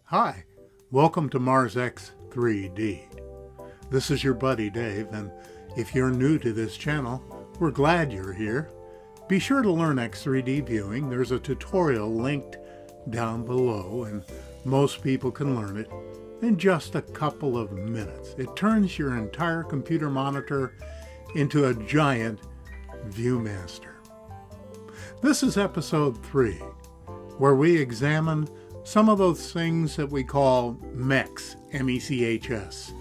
Hi, welcome to Mars X 3D. This is your buddy Dave, and if you're new to this channel, we're glad you're here. Be sure to learn X3D viewing. There's a tutorial linked down below, and most people can learn it in just a couple of minutes. It turns your entire computer monitor into a giant ViewMaster. This is episode 3, where we examine some of those things that we call MECHS, M-E-C-H-S,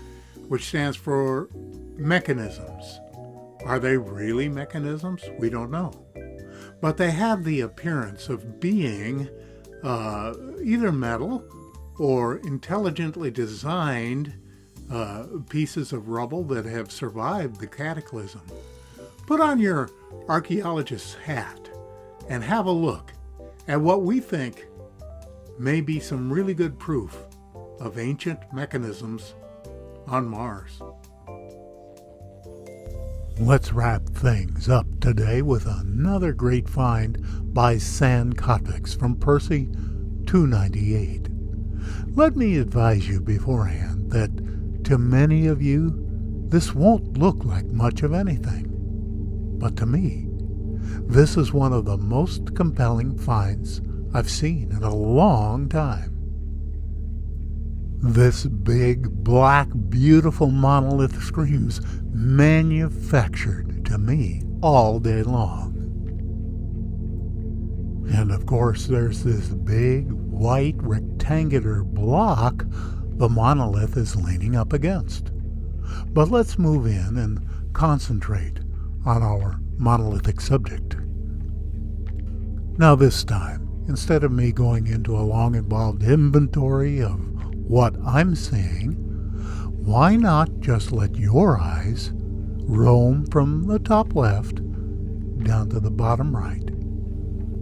which stands for mechanisms. Are they really mechanisms? We don't know. But they have the appearance of being either metal or intelligently designed pieces of rubble that have survived the cataclysm. Put on your archaeologist's hat and have a look at what we think may be some really good proof of ancient mechanisms on Mars. Let's wrap things up today with another great find by San-Kotviks from Percy 298. Let me advise you beforehand that to many of you, this won't look like much of anything. But to me, this is one of the most compelling finds I've seen in a long time. This big, black, beautiful monolith screams manufactured to me all day long. And of course, there's this big, white, rectangular block the monolith is leaning up against. But let's move in and concentrate on our monolithic subject. Now this time, instead of me going into a long involved inventory of what I'm seeing, why not just let your eyes roam from the top left down to the bottom right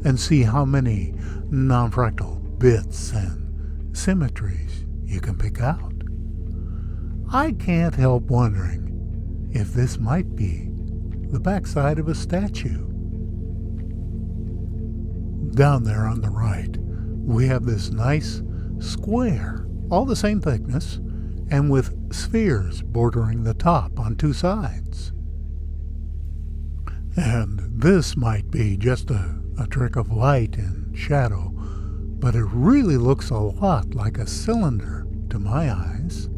and see how many non-fractal bits and symmetries you can pick out? I can't help wondering if this might be the backside of a statue. Down there on the right, we have this nice square, all the same thickness, and with spheres bordering the top on two sides. And this might be just a trick of light and shadow, but it really looks a lot like a cylinder to my eyes.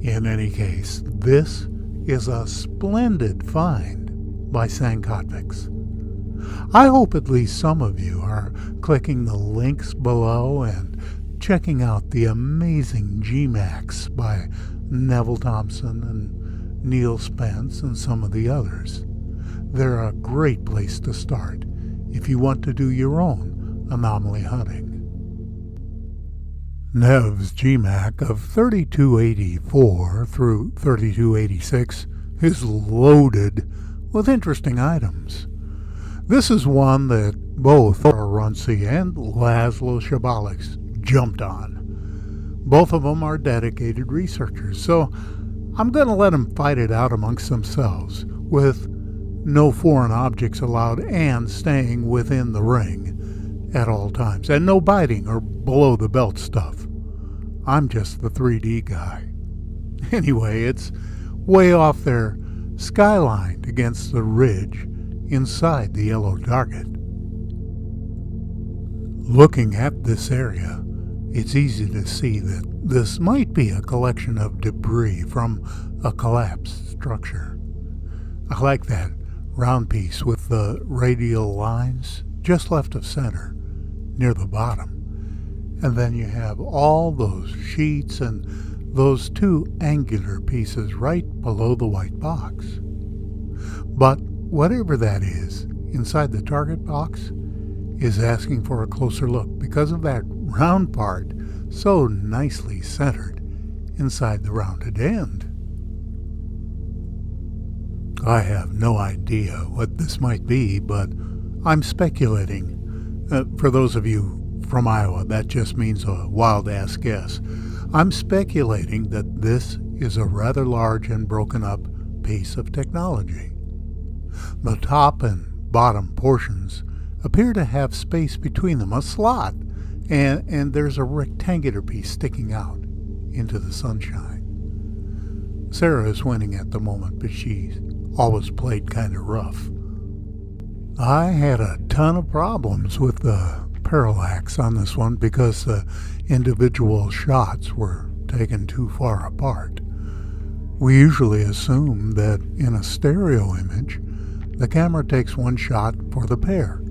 In any case, this is a splendid find by San-Kotviks. I hope at least some of you are clicking the links below and checking out the amazing GMAX by Neville Thompson and Neil Spence and some of the others. They're a great place to start if you want to do your own anomaly hunting. Nev's GMAC of 3284 through 3286 is loaded with interesting items. This is one that both Runcie and Laszlo Shabaliks jumped on. Both of them are dedicated researchers, so I'm going to let them fight it out amongst themselves, with no foreign objects allowed and staying within the ring at all times, and no biting or below-the-belt stuff. I'm just the 3D guy. Anyway, it's way off there, skylined against the ridge inside the yellow target. Looking at this area, it's easy to see that this might be a collection of debris from a collapsed structure. I like that round piece with the radial lines just left of center near the bottom. And then you have all those sheets and those two angular pieces right below the white box. But whatever that is, inside the target box is asking for a closer look because of that round part so nicely centered inside the rounded end. I have no idea what this might be, but I'm speculating. For those of you from Iowa, that just means a wild-ass guess. I'm speculating that this is a rather large and broken up piece of technology. The top and bottom portions appear to have space between them, a slot, and there's a rectangular piece sticking out into the sunshine. Sarah is winning at the moment, but she's always played kind of rough. I had a ton of problems with the parallax on this one because the individual shots were taken too far apart. We usually assume that in a stereo image, the camera takes one shot for the pair.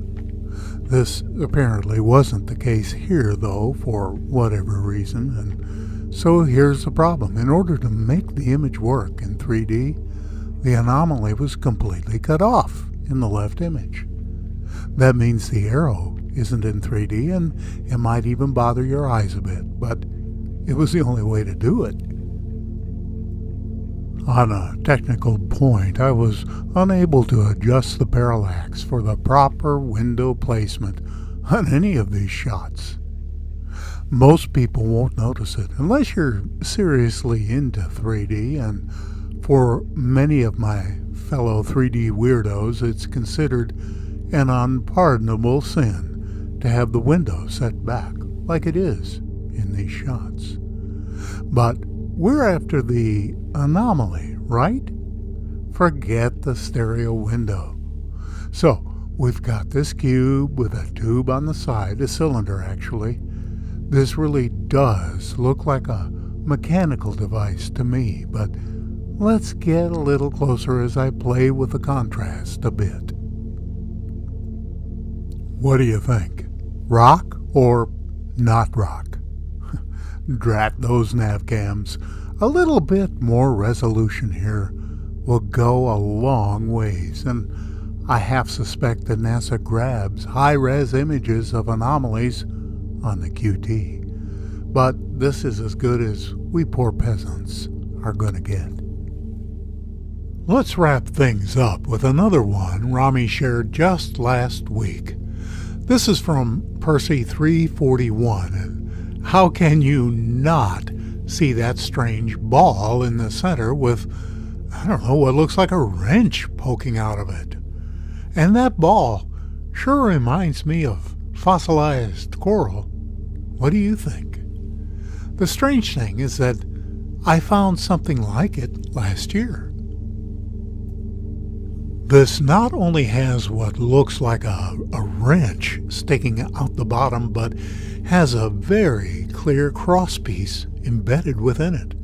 This apparently wasn't the case here, though, for whatever reason, and so here's the problem. In order to make the image work in 3D, the anomaly was completely cut off in the left image. That means the arrow isn't in 3D, and it might even bother your eyes a bit, but it was the only way to do it. On a technical point, I was unable to adjust the parallax for the proper window placement on any of these shots. Most people won't notice it unless you're seriously into 3D, and for many of my fellow 3D weirdos, it's considered an unpardonable sin to have the window set back like it is in these shots. But we're after the anomaly, right? Forget the stereo window. So we've got this cube with a tube on the side, a cylinder actually. This really does look like a mechanical device to me, but let's get a little closer as I play with the contrast a bit. What do you think? Rock or not rock? Drat those nav cams. A little bit more resolution here will go a long ways, and I half suspect that NASA grabs high-res images of anomalies on the QT. But this is as good as we poor peasants are going to get. Let's wrap things up with another one Rami shared just last week. This is from Percy 341, and how can you not see that strange ball in the center with, I don't know, what looks like a wrench poking out of it? And that ball sure reminds me of fossilized coral. What do you think? The strange thing is that I found something like it last year. This not only has what looks like a wrench sticking out the bottom, but has a very clear crosspiece embedded within it.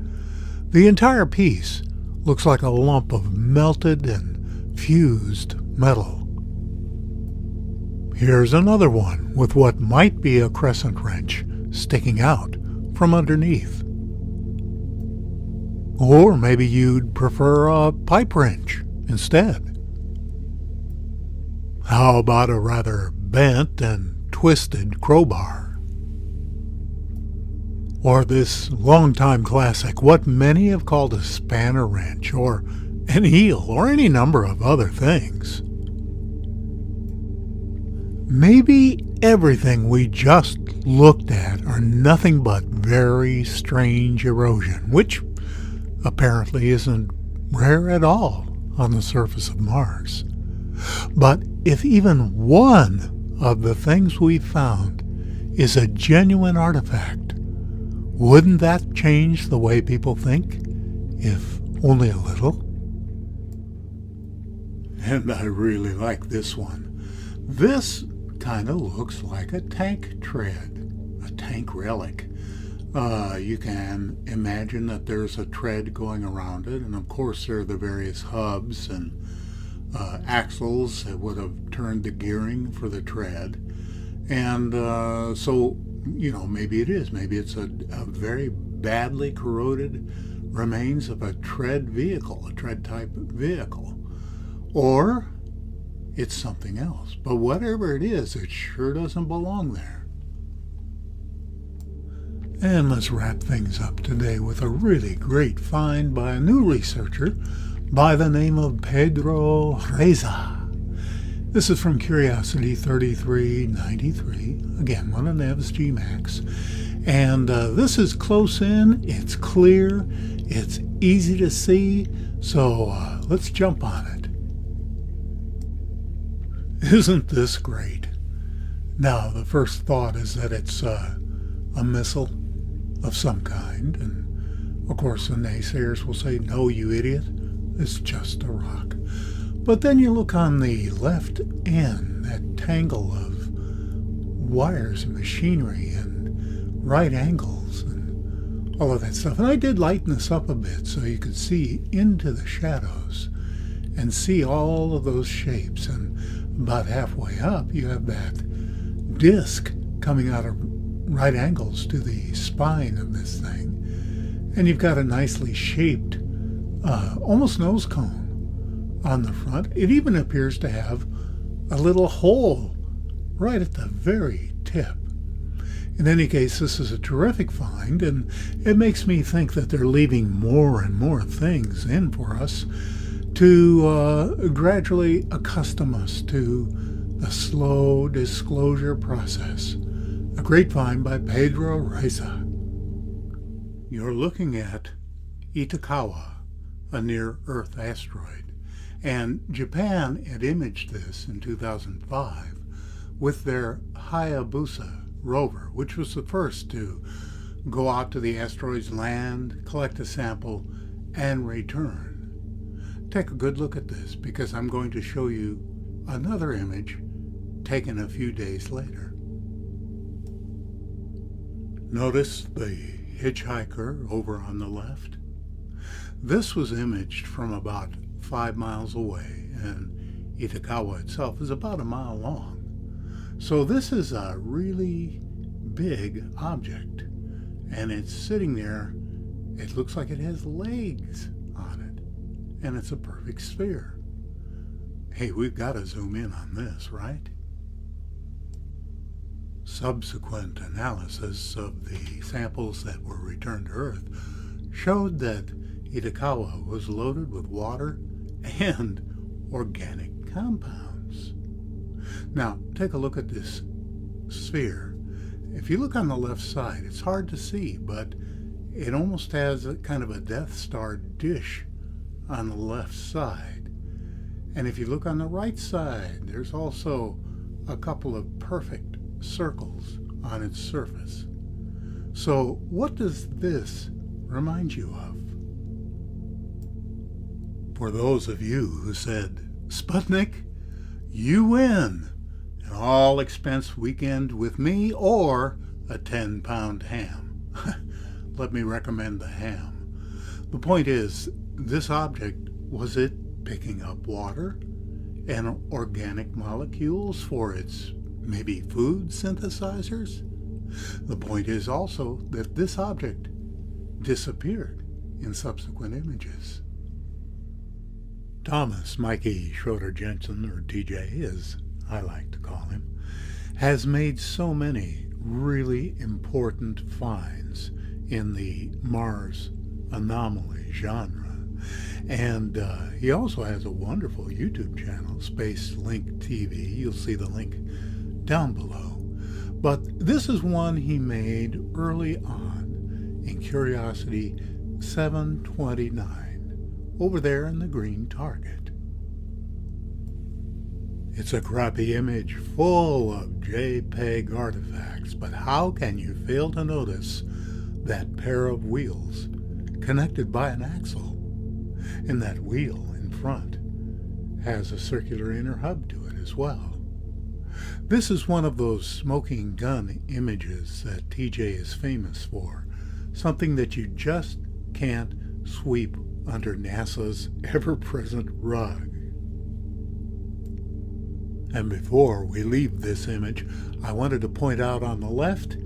The entire piece looks like a lump of melted and fused metal. Here's another one with what might be a crescent wrench sticking out from underneath. Or maybe you'd prefer a pipe wrench instead. How about a rather bent and twisted crowbar? Or this longtime classic, what many have called a spanner wrench, or an eel, or any number of other things. Maybe everything we just looked at are nothing but very strange erosion, which apparently isn't rare at all on the surface of Mars. But if even one of the things we found is a genuine artifact, wouldn't that change the way people think, if only a little? And I really like this one. This kind of looks like a tank tread, a tank relic. You can imagine that there's a tread going around it, and of course there are the various hubs and axles that would have turned the gearing for the tread. And so, maybe it is. Maybe it's a very badly corroded remains of a tread vehicle, a tread-type vehicle. Or it's something else. But whatever it is, it sure doesn't belong there. And let's wrap things up today with a really great find by a new researcher by the name of Pedro Reza. This is from Curiosity 3393, again, one of Nev's Gmax. And this is close in, it's clear, it's easy to see, so let's jump on it. Isn't this great? Now, the first thought is that it's a missile of some kind, and of course the naysayers will say, no, you idiot, it's just a rock. But then you look on the left end, that tangle of wires and machinery and right angles and all of that stuff. And I did lighten this up a bit so you could see into the shadows and see all of those shapes. And about halfway up, you have that disc coming out of right angles to the spine of this thing. And you've got a nicely shaped, almost nose cone on the front. It even appears to have a little hole right at the very tip. In any case, this is a terrific find, and it makes me think that they're leaving more and more things in for us to gradually accustom us to the slow disclosure process. A great find by Pedro Reza. You're looking at Itokawa, a near-Earth asteroid. And Japan had imaged this in 2005 with their Hayabusa rover, which was the first to go out to the asteroid's land, collect a sample, and return. Take a good look at this, because I'm going to show you another image taken a few days later. Notice the hitchhiker over on the left? This was imaged from about 5 miles away, and Itokawa itself is about a mile long. So this is a really big object, and it's sitting there. It looks like it has legs on it, and it's a perfect sphere. Hey, we've got to zoom in on this, right? Subsequent analysis of the samples that were returned to Earth showed that Itokawa was loaded with water and organic compounds. Now, take a look at this sphere. If you look on the left side, it's hard to see, but it almost has a kind of a Death Star dish on the left side. And if you look on the right side, there's also a couple of perfect circles on its surface. So what does this remind you of? For those of you who said, Sputnik, you win an all-expense weekend with me or a 10-pound ham. Let me recommend the ham. The point is, this object, was it picking up water and organic molecules for its maybe food synthesizers? The point is also that this object disappeared in subsequent images. Thomas Mikey Schroeder-Jensen, or TJ as I like to call him, has made so many really important finds in the Mars anomaly genre. And he also has a wonderful YouTube channel, Space Link TV. You'll see the link down below. But this is one he made early on in Curiosity 729, over there in the green target. It's a crappy image full of JPEG artifacts, but how can you fail to notice that pair of wheels connected by an axle? And that wheel in front has a circular inner hub to it as well. This is one of those smoking gun images that TJ is famous for, something that you just can't sweep under NASA's ever-present rug. And before we leave this image, I wanted to point out on the left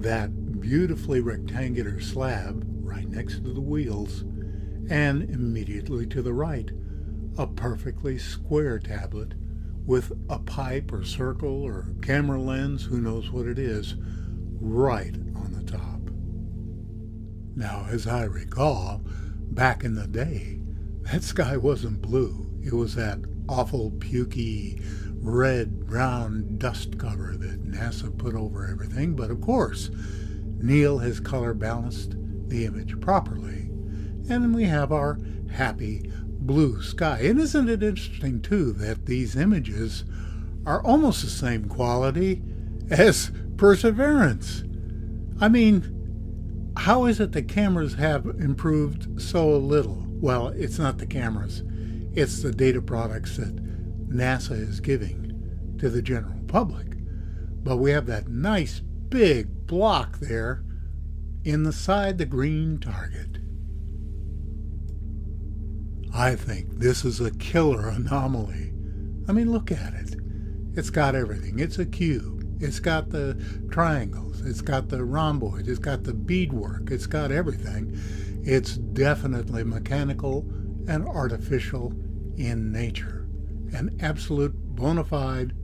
that beautifully rectangular slab right next to the wheels, and immediately to the right, a perfectly square tablet with a pipe or circle or camera lens, who knows what it is, right on the top. Now, as I recall, back in the day, that sky wasn't blue. It was that awful, pukey, red-brown dust cover that NASA put over everything. But of course, Neil has color balanced the image properly. And then we have our happy blue sky. And isn't it interesting, too, that these images are almost the same quality as perseverance. I mean, how is it the cameras have improved so little? Well, it's not the cameras. It's the data products that NASA is giving to the general public. But we have that nice big block there inside the green target. I think this is a killer anomaly. I mean, look at it. It's got everything. It's a cube. It's got the triangles. It's got the rhomboids. It's got the beadwork. It's got everything. It's definitely mechanical and artificial in nature. An absolute bona fide,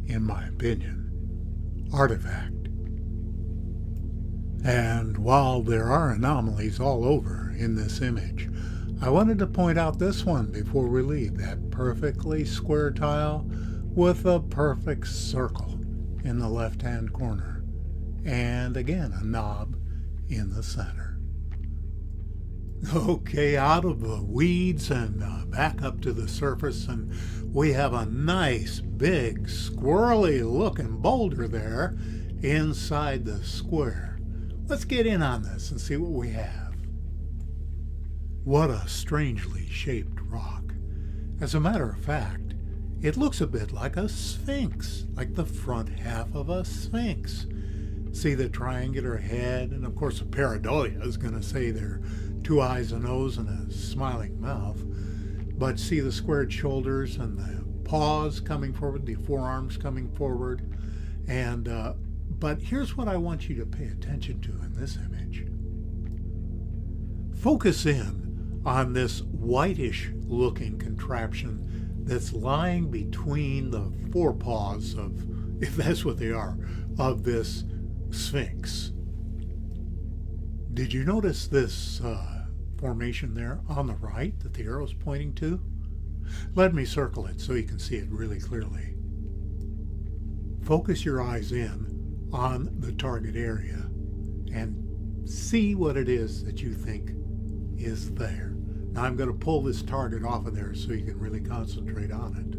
in my opinion, artifact. And while there are anomalies all over in this image, I wanted to point out this one before we leave, that perfectly square tile with a perfect circle in the left-hand corner, and again a knob in the center. Okay, out of the weeds and back up to the surface, and we have a nice big squirrely looking boulder there inside the square. Let's get in on this and see what we have. What a strangely shaped rock. As a matter of fact, it looks a bit like a sphinx, like the front half of a sphinx. See the triangular head, and of course a pareidolia is going to say there are 2 eyes, a nose, and a smiling mouth. But see the squared shoulders and the paws coming forward, the forearms coming forward. And but here's what I want you to pay attention to in this image. Focus in on this whitish looking contraption that's lying between the forepaws of, if that's what they are, of this sphinx. Did you notice this formation there on the right that the arrow's pointing to? Let me circle it so you can see it really clearly. Focus your eyes in on the target area and see what it is that you think is there. Now I'm going to pull this target off of there so you can really concentrate on it.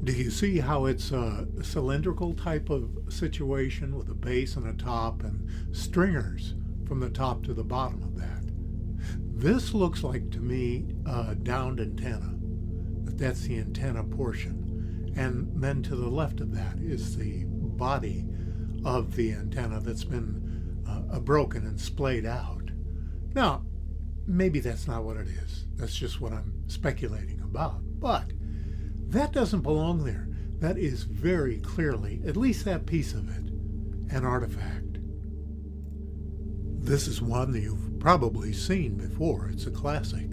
Do you see how it's a cylindrical type of situation with a base and a top and stringers from the top to the bottom of that? This looks like to me a downed antenna. That's the antenna portion. And then to the left of that is the body of the antenna that's been broken and splayed out. Now, maybe that's not what it is. That's just what I'm speculating about. But that doesn't belong there. That is very clearly, at least that piece of it, an artifact. This is one that you've probably seen before. It's a classic.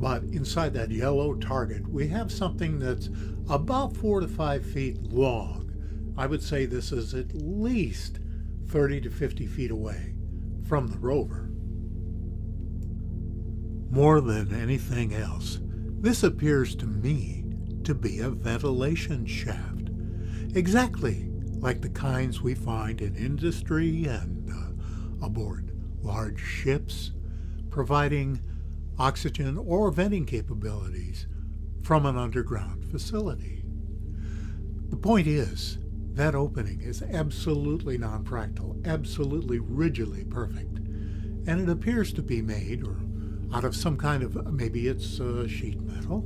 But inside that yellow target, we have something that's about 4 to 5 feet long. I would say this is at least 30 to 50 feet away from the rover. More than anything else, this appears to me to be a ventilation shaft, exactly like the kinds we find in industry and aboard large ships, providing oxygen or venting capabilities from an underground facility. The point is, that opening is absolutely non-fractal, absolutely rigidly perfect, and it appears to be made or out of some kind of, maybe it's sheet metal,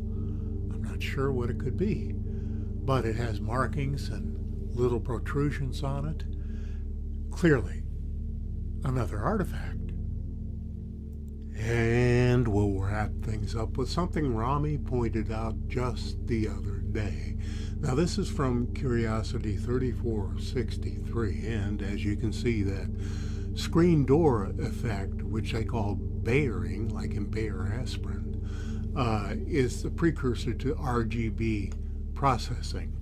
I'm not sure what it could be, but it has markings and little protrusions on it. Clearly, another artifact. And we'll wrap things up with something Rami pointed out just the other day. Now this is from Curiosity 3463, and as you can see, that screen door effect, which they call bayering, like in Bayer aspirin, is the precursor to RGB processing.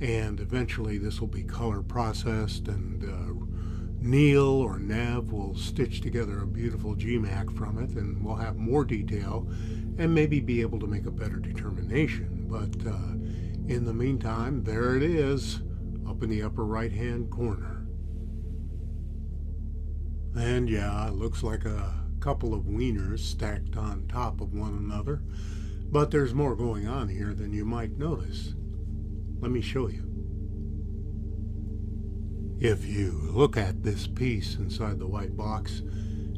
And eventually this will be color processed, and Neil or Nev will stitch together a beautiful GMAC from it, and we'll have more detail and maybe be able to make a better determination. But in the meantime, there it is up in the upper right hand corner. And yeah, it looks like a couple of wieners stacked on top of one another, but there's more going on here than you might notice. Let me show you. If you look at this piece inside the white box,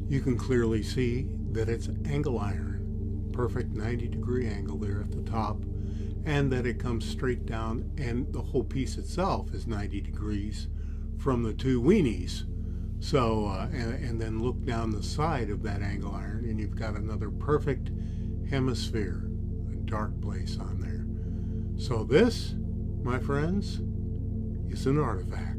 you can clearly see that it's angle iron. Perfect 90-degree angle there at the top, and that it comes straight down, and the whole piece itself is 90 degrees from the two weenies. So, and then look down the side of that angle iron, and you've got another perfect hemisphere, a dark place on there. So this, my friends, is an artifact.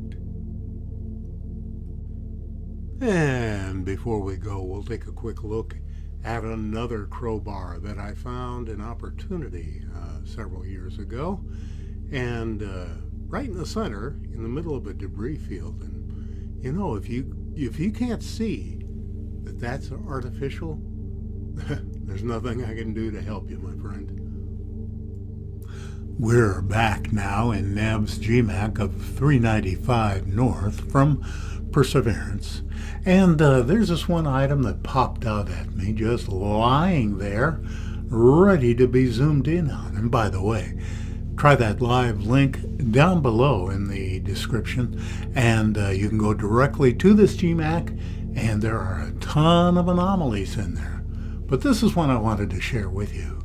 And before we go, we'll take a quick look at another crowbar that I found in Opportunity several years ago, and right in the center, in the middle of a debris field. And you know, if you can't see that that's artificial, there's nothing I can do to help you, my friend. We're back now in Neb's GMAC of 395 North from Perseverance, and there's this one item that popped out at me, just lying there, ready to be zoomed in on. And by the way, try that live link down below in the description, and you can go directly to this GMAC, and there are a ton of anomalies in there. But this is one I wanted to share with you.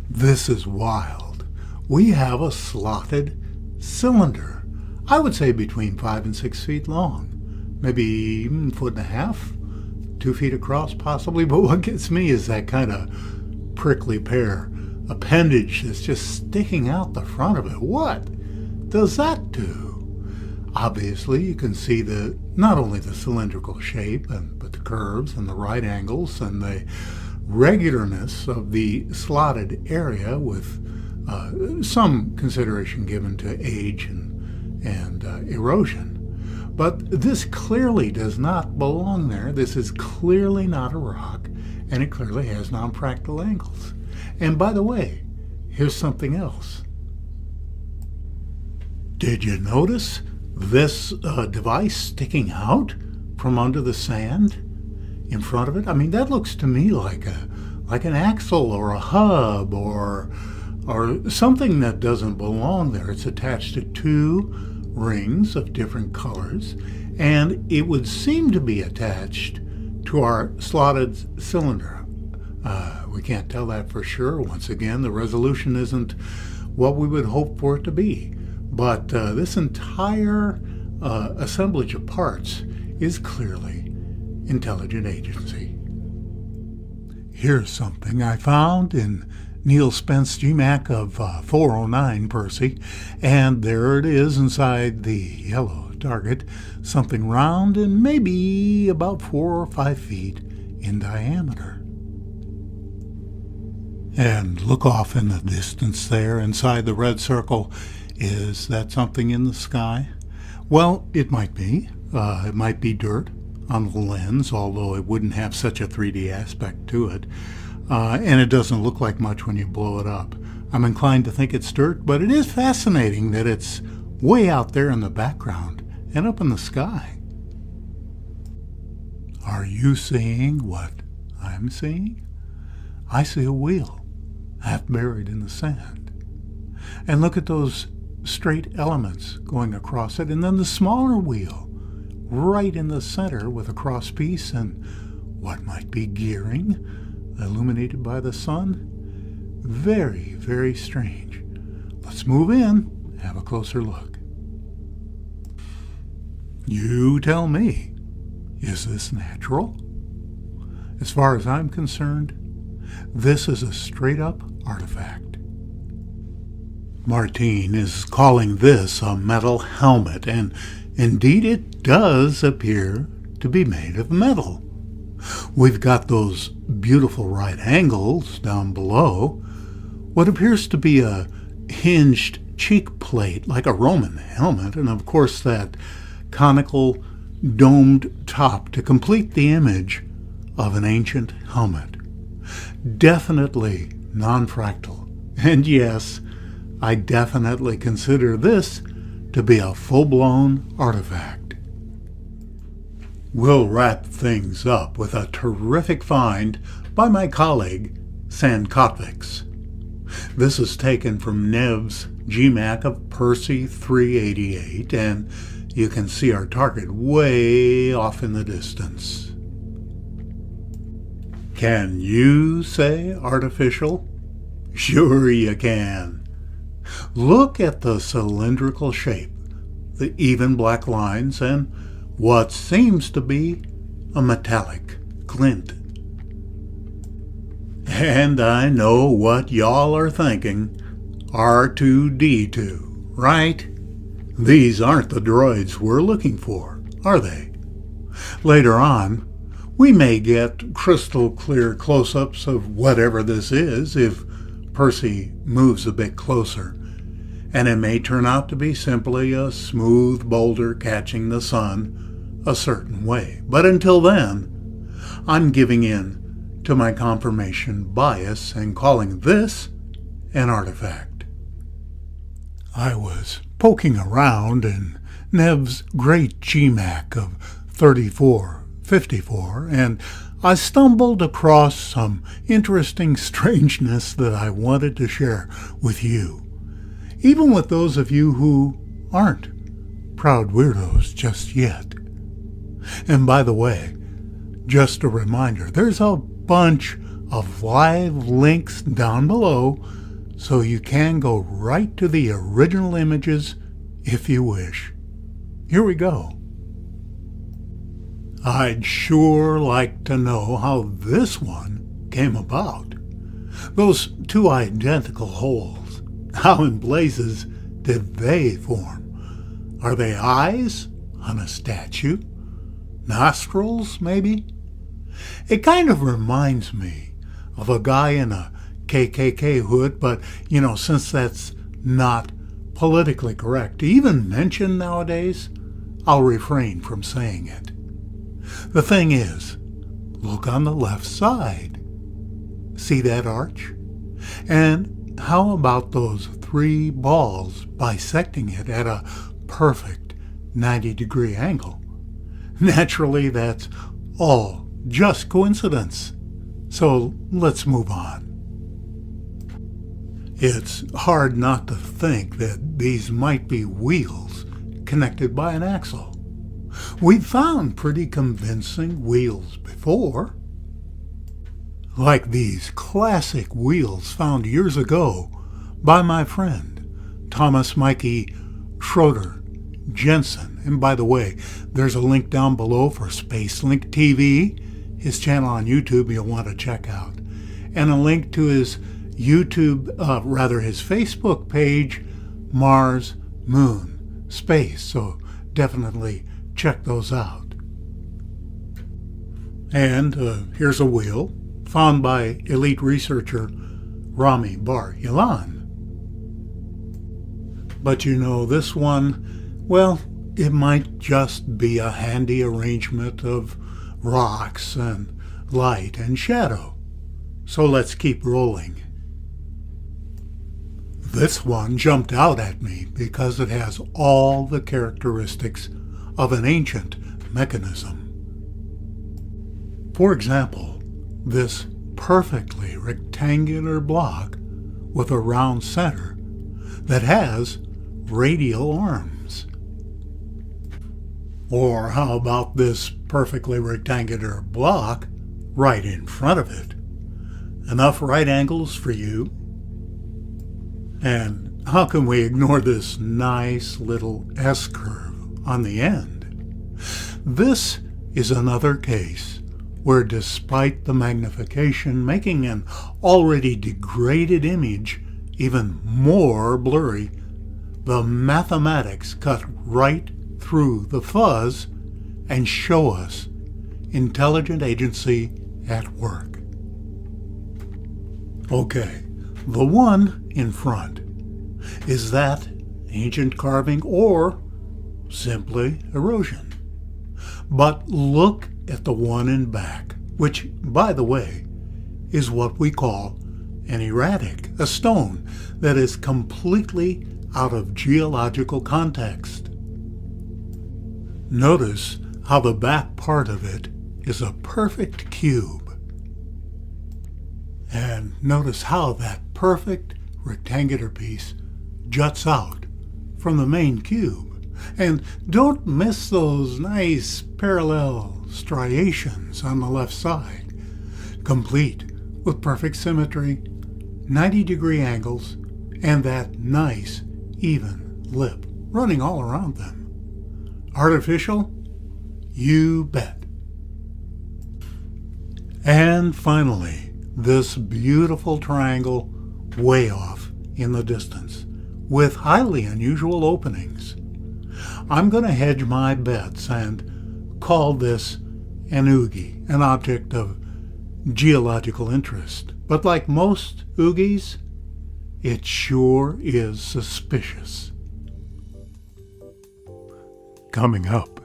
This is wild. We have a slotted cylinder. I would say between 5 and 6 feet long, maybe even 1.5 feet, 2 feet across possibly. But what gets me is that kind of prickly pear appendage that's just sticking out the front of it. What does that do? Obviously, you can see not only the cylindrical shape, but the curves and the right angles and the regularness of the slotted area, with some consideration given to age and erosion. But this clearly does not belong there. This is clearly not a rock, and it clearly has non-fractal angles. And by the way, here's something else. Did you notice this device sticking out from under the sand in front of it? I mean, that looks to me like an axle or a hub or something that doesn't belong there. It's attached to 2 rings of different colors, and it would seem to be attached to our slotted cylinder. We can't tell that for sure. Once again, the resolution isn't what we would hope for it to be. But this entire assemblage of parts is clearly intelligent agency. Here's something I found in Neil Spence GMAC of 409 Percy, and there it is inside the yellow target, something round and maybe about 4 or 5 feet in diameter. And look off in the distance there, inside the red circle. Is that something in the sky? Well, it might be. It might be dirt on the lens, although it wouldn't have such a 3D aspect to it. And it doesn't look like much when you blow it up. I'm inclined to think it's dirt, but it is fascinating that it's way out there in the background and up in the sky. Are you seeing what I'm seeing? I see a wheel, half buried in the sand. And look at those straight elements going across it, and then the smaller wheel right in the center with a cross piece and what might be gearing, illuminated by the sun. Very, very strange. Let's move in, have a closer look. You tell me, is this natural? As far as I'm concerned, this is a straight-up artifact. Martine is calling this a metal helmet, and indeed it does appear to be made of metal. We've got those beautiful right angles down below, what appears to be a hinged cheek plate like a Roman helmet, and of course that conical domed top to complete the image of an ancient helmet. Definitely non-fractal. And yes, I definitely consider this to be a full-blown artifact. We'll wrap things up with a terrific find by my colleague, San Kotviks. This is taken from Nev's GMAC of Percy 388, and you can see our target way off in the distance. Can you say artificial? Sure you can. Look at the cylindrical shape, the even black lines, and what seems to be a metallic glint. And I know what y'all are thinking. R2-D2, right? These aren't the droids we're looking for, are they? Later on, we may get crystal clear close-ups of whatever this is if Percy moves a bit closer, and it may turn out to be simply a smooth boulder catching the sun a certain way. But until then, I'm giving in to my confirmation bias and calling this an artifact. I was poking around in Nev's great GMAC of 3454, and I stumbled across some interesting strangeness that I wanted to share with you, even with those of you who aren't proud weirdos just yet. And by the way, just a reminder, there's a bunch of live links down below, so you can go right to the original images if you wish. Here we go. I'd sure like to know how this one came about. Those two identical holes, how in blazes did they form? Are they eyes on a statue? Nostrils, maybe? It kind of reminds me of a guy in a KKK hood, but, since that's not politically correct to even mention nowadays, I'll refrain from saying it. The thing is, look on the left side. See that arch? And how about those three balls bisecting it at a perfect 90-degree angle? Naturally, that's all just coincidence. So let's move on. It's hard not to think that these might be wheels connected by an axle. We've found pretty convincing wheels before, like these classic wheels found years ago by my friend Thomas Mikey Schroeder Jensen. And by the way, there's a link down below for SpaceLink TV, his channel on YouTube you'll want to check out, and a link to his his Facebook page, Mars, Moon, Space. So definitely check those out. And here's a wheel found by elite researcher Rami Bar-Ilan. But this one, well, it might just be a handy arrangement of rocks and light and shadow. So let's keep rolling. This one jumped out at me because it has all the characteristics of an ancient mechanism. For example, this perfectly rectangular block with a round center that has radial arms. Or how about this perfectly rectangular block right in front of it? Enough right angles for you? And how can we ignore this nice little S-curve on the end? This is another case where, despite the magnification making an already degraded image even more blurry, the mathematics cut right through the fuzz and show us intelligent agency at work. Okay, the one in front, is that ancient carving or simply erosion? But look at the one in back, which, by the way, is what we call an erratic, a stone that is completely out of geological context. Notice how the back part of it is a perfect cube. And notice how that perfect rectangular piece juts out from the main cube. And don't miss those nice parallel striations on the left side, complete with perfect symmetry, 90-degree angles, and that nice, even lip running all around them. Artificial? You bet. And finally, this beautiful triangle way off in the distance, with highly unusual openings. I'm going to hedge my bets and call this an oogie, an object of geological interest. But like most oogies, it sure is suspicious. Coming up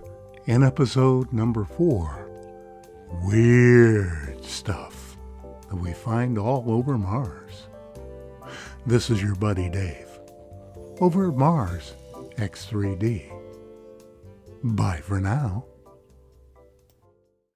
in episode number 4, weird stuff that we find all over Mars. This is your buddy Dave, over at Mars X3D. Bye for now.